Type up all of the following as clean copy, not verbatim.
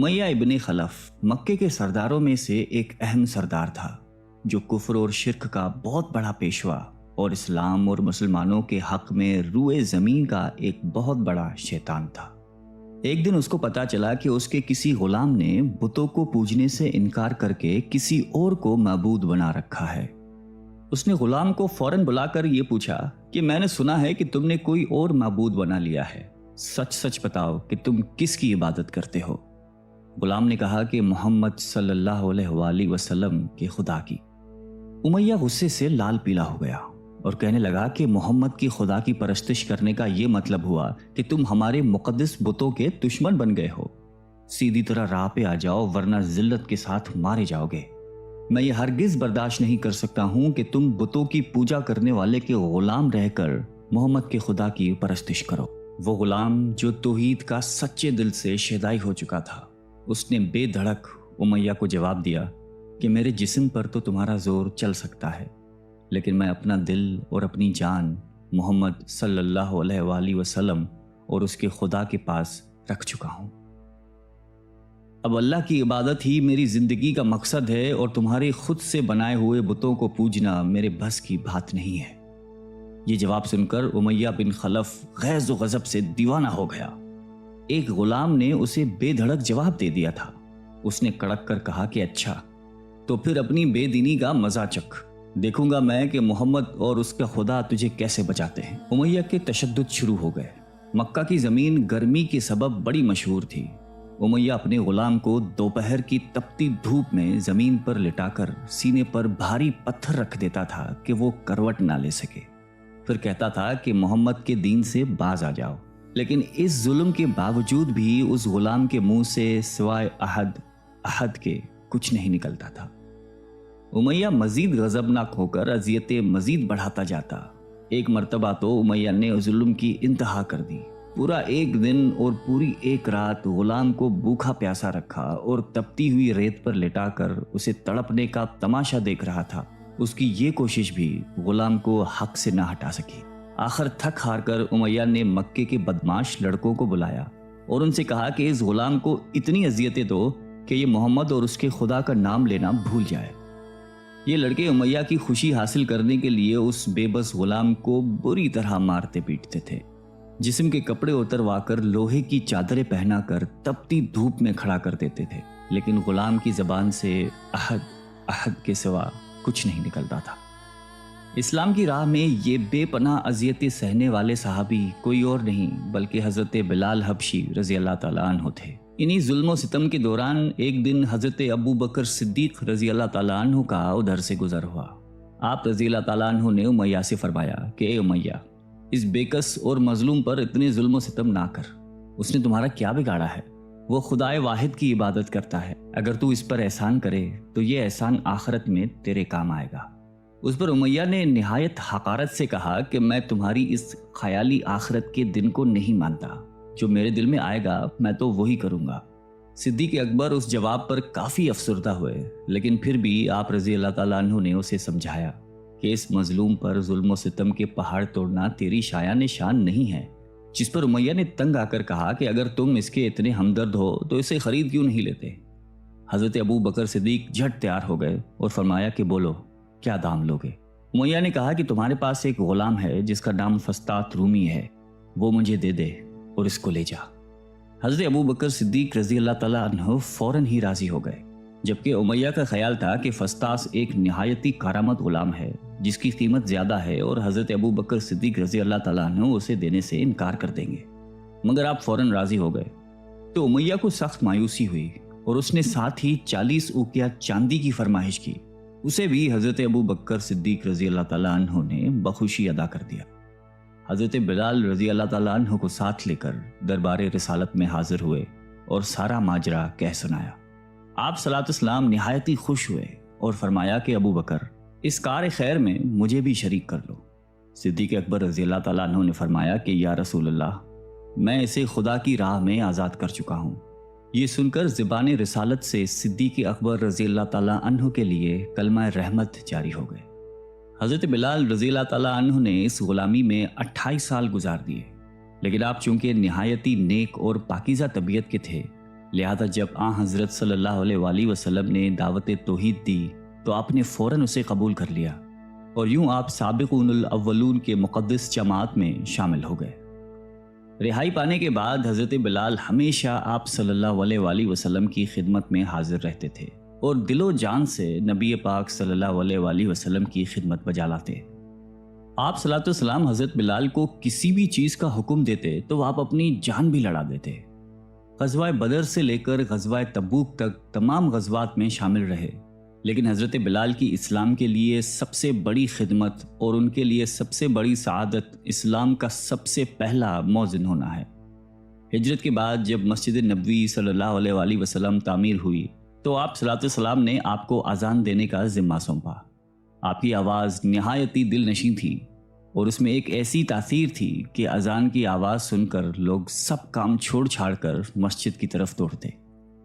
Umayya इब्न खलफ मक्के के सरदारों में से एक अहम सरदार था, जो कुफ्र और शिर्क का बहुत बड़ा पेशवा और इस्लाम और मुसलमानों के हक में रूए ज़मीन का एक बहुत बड़ा शैतान था। एक दिन उसको पता चला कि उसके किसी गुलाम ने बुतों को पूजने से इनकार करके किसी और को माबूद बना रखा है। उसने गुलाम को फौरन बुलाकर ये पूछा कि मैंने सुना है कि तुमने कोई और माबूद बना लिया है, सच सच बताओ कि तुम किसकी इबादत करते हो। गुलाम ने कहा कि मोहम्मद सल्लल्लाहु अलैहि वसल्लम के खुदा की। उमय्या गुस्से से लाल पीला हो गया और कहने लगा कि मोहम्मद की खुदा की परस्तिश करने का यह मतलब हुआ कि तुम हमारे मुकद्दस बुतों के दुश्मन बन गए हो। सीधी तरह राह पे आ जाओ, वरना जिल्लत के साथ मारे जाओगे। मैं ये हरगिज बर्दाश्त नहीं कर सकता हूं कि तुम बुतों की पूजा करने वाले के गुलाम रहकर मोहम्मद के खुदा की परस्तिश करो। वो गुलाम जो तौहीद का सच्चे दिल से शहदाई हो चुका था, उसने बेधड़क उमय्या को जवाब दिया कि मेरे जिस्म पर तो तुम्हारा जोर चल सकता है, लेकिन मैं अपना दिल और अपनी जान मोहम्मद सल्लल्लाहु अलैहि वसल्लम और उसके खुदा के पास रख चुका हूं। अब अल्लाह की इबादत ही मेरी जिंदगी का मकसद है और तुम्हारे खुद से बनाए हुए बुतों को पूजना मेरे बस की बात नहीं है। ये जवाब सुनकर उमय्या बिन खलफ गैज़ व गज़ब से दीवाना हो गया। एक गुलाम ने उसे बेधड़क जवाब दे दिया था। उसने कड़क कर कहा कि अच्छा, तो फिर अपनी बेदीनी का मजा चख, देखूंगा मैं कि मोहम्मद और उसका खुदा तुझे कैसे बचाते हैं। उमय्या के तशद्दुद शुरू हो गए। मक्का की जमीन गर्मी के सबब बड़ी मशहूर थी। उमय्या अपने गुलाम को दोपहर की तपती धूप में जमीन पर लिटाकर सीने पर भारी पत्थर रख देता था कि वो करवट ना ले सके। फिर कहता था कि मोहम्मद के दीन से बाज आ जाओ, लेकिन इस जुल्म के बावजूद भी उस गुलाम के मुंह से सिवाय अहद के कुछ नहीं निकलता था। उमय्या मजीद गजबनाक होकर अजियतें मजीद बढ़ाता जाता। एक मर्तबा तो उमय्या ने जुल्म की इंतहा कर दी। पूरा एक दिन और पूरी एक रात गुलाम को भूखा प्यासा रखा और तपती हुई रेत पर लिटाकर उसे तड़पने का तमाशा देख रहा था। उसकी ये कोशिश भी गुलाम को हक से ना हटा सकी। आखिर थक हार कर उमय्या ने मक्के के बदमाश लड़कों को बुलाया और उनसे कहा कि इस गुलाम को इतनी अजियतें दो कि ये मोहम्मद और उसके खुदा का नाम लेना भूल जाए। ये लड़के उमय्या की खुशी हासिल करने के लिए उस बेबस गुलाम को बुरी तरह मारते पीटते थे। जिस्म के कपड़े उतरवाकर लोहे की चादरें पहनाकर तपती धूप में खड़ा कर देते थे, लेकिन गुलाम की जबान से अहद के सिवा कुछ नहीं निकलता था। इस्लाम की राह में ये बेपनाह अजियतें सहने वाले सहाबी कोई और नहीं बल्कि हजरत बिलाल हबशी रजी अल्लाह ताला अन्हु थे। इन्हीं जुल्म सितम के दौरान एक दिन हजरत अबू बकर सिद्दीक रजी अल्लाह ताला अन्हु का उधर से गुजर हुआ। आप रजी अल्लाह ताला अन्हु ने उमय्या से फरमाया कि ए उमय्या, इस बेकस और मजलूम पर इतने जुल्म सितम ना कर। उसने तुम्हारा क्या बिगाड़ा है? वो खुदाए वाहिद की इबादत करता है। अगर तू इस पर एहसान करे तो ये एहसान आखिरत में तेरे काम आएगा। उस पर उमय्या ने निहायत हकारत से कहा कि मैं तुम्हारी इस ख्याली आखिरत के दिन को नहीं मानता। जो मेरे दिल में आएगा मैं तो वही करूंगा। सिद्दीक अकबर उस जवाब पर काफी अफसरदा हुए, लेकिन फिर भी आप रजी अल्लाह ताला अन्हु ने उसे समझाया कि इस मजलूम पर जुल्म सितम के पहाड़ तोड़ना तेरी शायान शान नहीं है। जिस पर उमय्या ने तंग आकर कहा कि अगर तुम इसके इतने हमदर्द हो तो इसे खरीद क्यों नहीं लेते। हजरत अबू बकर सिद्दीक झट तैयार हो गए और फरमाया कि बोलो, क्या दाम लोगे? उमय्या ने कहा कि तुम्हारे पास एक गुलाम है जिसका नाम फस्तात रूमी है, वो मुझे दे दे और इसको ले जा। हजरत अबू बकर सिद्दीक रजी अल्लाह ताला अन्हु फौरन ही राजी हो गए, जबकि उमय्या का ख्याल था कि फस्तास एक निहायती कारामत गुलाम है जिसकी कीमत ज्यादा है और हजरत अबू बकर सिद्दीक रजी अल्लाह ताला अन्हु उसे देने से इनकार कर देंगे। मगर आप फौरन राजी हो गए तो उमय्या को सख्त मायूसी हुई और उसने साथ ही 40 उकिया चांदी की फरमाइश की। उसे भी हजरत अबू बकर सिद्दीक रजी अल्लाह ताला अन्हु ने बखुशी अदा कर दिया। हजरत बिलाल रजी अल्लाह ताला अन्हु को साथ लेकर दरबार रिसालत में हाजिर हुए और सारा माजरा कह सुनाया। आप सलातुस्सलाम निहायत ही खुश हुए और फरमाया कि अबू बकर, इस कार खैर में मुझे भी शरीक कर लो। सिद्दीक अकबर रजी अल्लाह ताला अन्हु ने फरमाया कि या रसूल अल्लाह, मैं इसे खुदा की राह में आज़ाद कर चुका हूँ। ये सुनकर ज़बान रिसालत से सिद्दीक अकबर रजी अल्लाह ताला अन्हु के लिए कलमा रहमत जारी हो गए। हज़रत बिलाल रजी अल्लाह ताला अन्हु ने इस गुलामी में 28 साल गुजार दिए, लेकिन आप चूंकि निहायती नेक और पाकीज़ा तबीयत के थे لہذا جب حضرت صلی اللہ علیہ وآلہ وسلم نے دعوت توحید دی تو آپ نے فوراً اسے قبول کر لیا، اور یوں آپ سابقون الاولون کے مقدس جماعت میں شامل ہو گئے۔ رہائی پانے کے بعد حضرت بلال ہمیشہ آپ صلی اللہ علیہ وآلہ وسلم کی خدمت میں حاضر رہتے تھے اور دل و جان سے نبی پاک صلی اللہ علیہ وآلہ وسلم کی خدمت بجا لاتے۔ آپ صلی اللہ علیہ وسلم حضرت بلال کو کسی بھی چیز کا حکم دیتے تو آپ اپنی جان بھی لڑا دیتے۔ غزوہ بدر سے لے کر غزوہ تبوک تک تمام غزوات میں شامل رہے، لیکن حضرت بلال کی اسلام کے لیے سب سے بڑی خدمت اور ان کے لیے سب سے بڑی سعادت اسلام کا سب سے پہلا مؤذن ہونا ہے۔ ہجرت کے بعد جب مسجد نبوی صلی اللہ علیہ وآلہ وسلم تعمیر ہوئی تو آپ صلی اللہ علیہ وسلم نے آپ کو اذان دینے کا ذمہ سونپا۔ آپ کی آواز نہایتی دل نشیں تھی اور اس میں ایک ایسی تاثیر تھی کہ اذان کی آواز سن کر لوگ سب کام چھوڑ چھاڑ کر مسجد کی طرف دوڑتے۔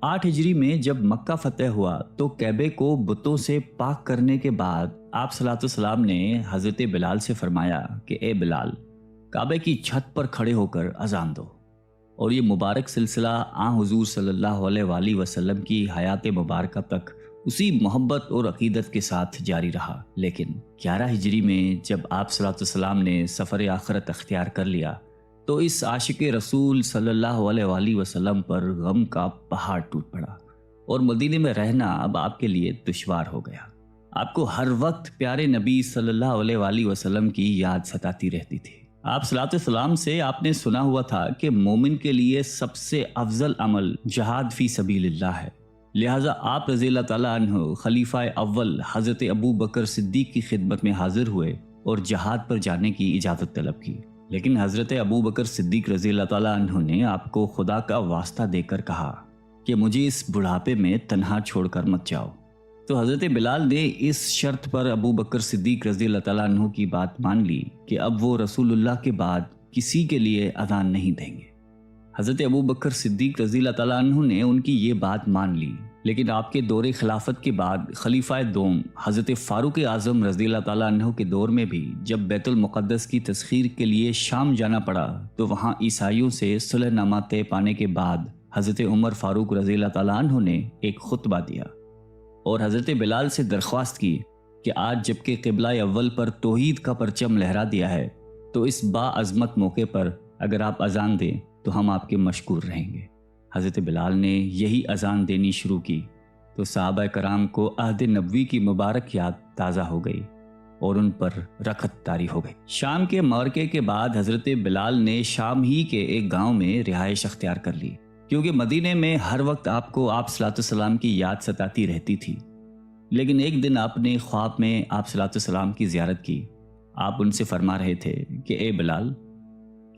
8 ہجری میں جب مکہ فتح ہوا تو کعبے کو بتوں سے پاک کرنے کے بعد آپ صلی اللہ علیہ وسلم نے حضرت بلال سے فرمایا کہ اے بلال، کعبے کی چھت پر کھڑے ہو کر اذان دو، اور یہ مبارک سلسلہ حضور صلی اللہ علیہ وآلہ وسلم کی حیات مبارکہ تک اسی محبت اور عقیدت کے ساتھ جاری رہا۔ لیکن 11 ہجری میں جب آپ صلی اللہ علیہ وسلم نے سفر آخرت اختیار کر لیا تو اس عاشق رسول صلی اللہ علیہ وآلہ وسلم پر غم کا پہاڑ ٹوٹ پڑا، اور مدینے میں رہنا اب آپ کے لیے دشوار ہو گیا۔ آپ کو ہر وقت پیارے نبی صلی اللہ علیہ وآلہ وسلم کی یاد ستاتی رہتی تھی۔ آپ صلی اللہ علیہ وسلم سے آپ نے سنا ہوا تھا کہ مومن کے لیے سب سے افضل عمل جہاد فی سبیل اللہ ہے، لہٰذا آپ رضی اللہ تعالیٰ عنہ خلیفہ اول حضرت ابو بکر صدیق کی خدمت میں حاضر ہوئے اور جہاد پر جانے کی اجازت طلب کی، لیکن حضرت ابو بکر صدیق رضی اللہ تعالیٰ عنہ نے آپ کو خدا کا واسطہ دے کر کہا کہ مجھے اس بڑھاپے میں تنہا چھوڑ کر مت جاؤ۔ تو حضرت بلال نے اس شرط پر ابو بکر صدیق رضی اللہ تعالیٰ عنہ کی بات مان لی کہ اب وہ رسول اللہ کے بعد کسی کے لیے اذان نہیں دیں گے۔ حضرت ابو بکر صدیق رضی اللہ تعالیٰ عنہ نے ان کی یہ بات مان لی، لیکن آپ کے دور خلافت کے بعد خلیفہ دوم حضرت فاروق اعظم رضی اللہ تعالیٰ عنہ کے دور میں بھی جب بیت المقدس کی تسخیر کے لیے شام جانا پڑا تو وہاں عیسائیوں سے صلح نامہ طے پانے کے بعد حضرت عمر فاروق رضی اللہ تعالیٰ عنہ نے ایک خطبہ دیا اور حضرت بلال سے درخواست کی کہ آج جب کہ قبلہ اول پر توحید کا پرچم لہرا دیا ہے تو اس با عظمت موقع پر اگر آپ اذان دیں تو ہم آپ کے مشکور رہیں گے۔ حضرت بلال نے یہی اذان دینی شروع کی تو صحابہ کرام کو عہد نبوی کی مبارک یاد تازہ ہو گئی اور ان پر رخت طاری ہو گئی۔ شام کے معرکے کے بعد حضرت بلال نے شام ہی کے ایک گاؤں میں رہائش اختیار کر لی، کیونکہ مدینے میں ہر وقت آپ کو آپ صلی اللہ علیہ وسلم کی یاد ستاتی رہتی تھی۔ لیکن ایک دن آپ نے خواب میں آپ صلی اللہ علیہ وسلم کی زیارت کی۔ آپ ان سے فرما رہے تھے کہ اے بلال،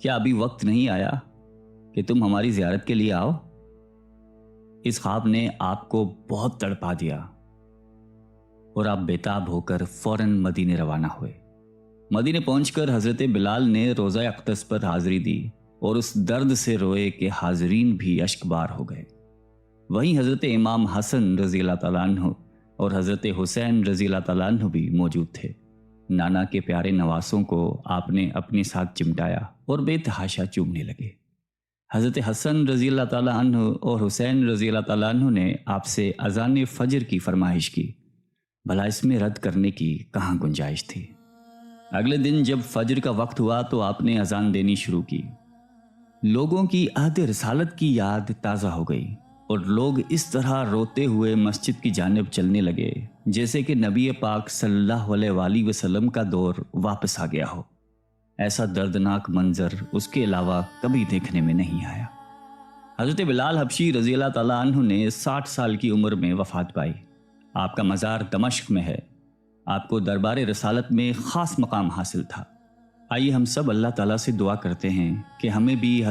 کیا ابھی وقت نہیں آیا کہ تم ہماری زیارت کے لیے آؤ؟ اس خواب نے آپ کو بہت تڑپا دیا اور آپ بیتاب ہو کر فوراً مدینے روانہ ہوئے۔ مدینے پہنچ کر حضرت بلال نے روزہ اقدس پر حاضری دی اور اس درد سے روئے کہ حاضرین بھی اشکبار ہو گئے۔ وہیں حضرت امام حسن رضی اللہ تعالیٰ عنہ اور حضرت حسین رضی اللہ تعالیٰ عنہ بھی موجود تھے۔ نانا کے پیارے نواسوں کو آپ نے اپنے ساتھ چمٹایا اور بے تحاشا چومنے لگے۔ حضرت حسن رضی اللہ تعالیٰ عنہ اور حسین رضی اللہ تعالیٰ عنہ نے آپ سے اذان فجر کی فرمائش کی، بھلا اس میں رد کرنے کی کہاں گنجائش تھی۔ اگلے دن جب فجر کا وقت ہوا تو آپ نے اذان دینی شروع کی۔ لوگوں کی عہد رسالت کی یاد تازہ ہو گئی اور لوگ اس طرح روتے ہوئے مسجد کی جانب چلنے لگے جیسے کہ نبی پاک صلی اللہ علیہ وآلہ وسلم کا دور واپس آ گیا ہو۔ ایسا دردناک منظر اس کے علاوہ کبھی دیکھنے میں نہیں آیا۔ حضرت بلال حبشی رضی اللہ تعالیٰ عنہ نے 60 سال کی عمر میں وفات پائی۔ آپ کا مزار دمشق میں ہے۔ آپ کو دربار رسالت میں خاص مقام حاصل تھا۔ آئیے ہم سب اللہ تعالیٰ سے دعا کرتے ہیں کہ ہمیں بھی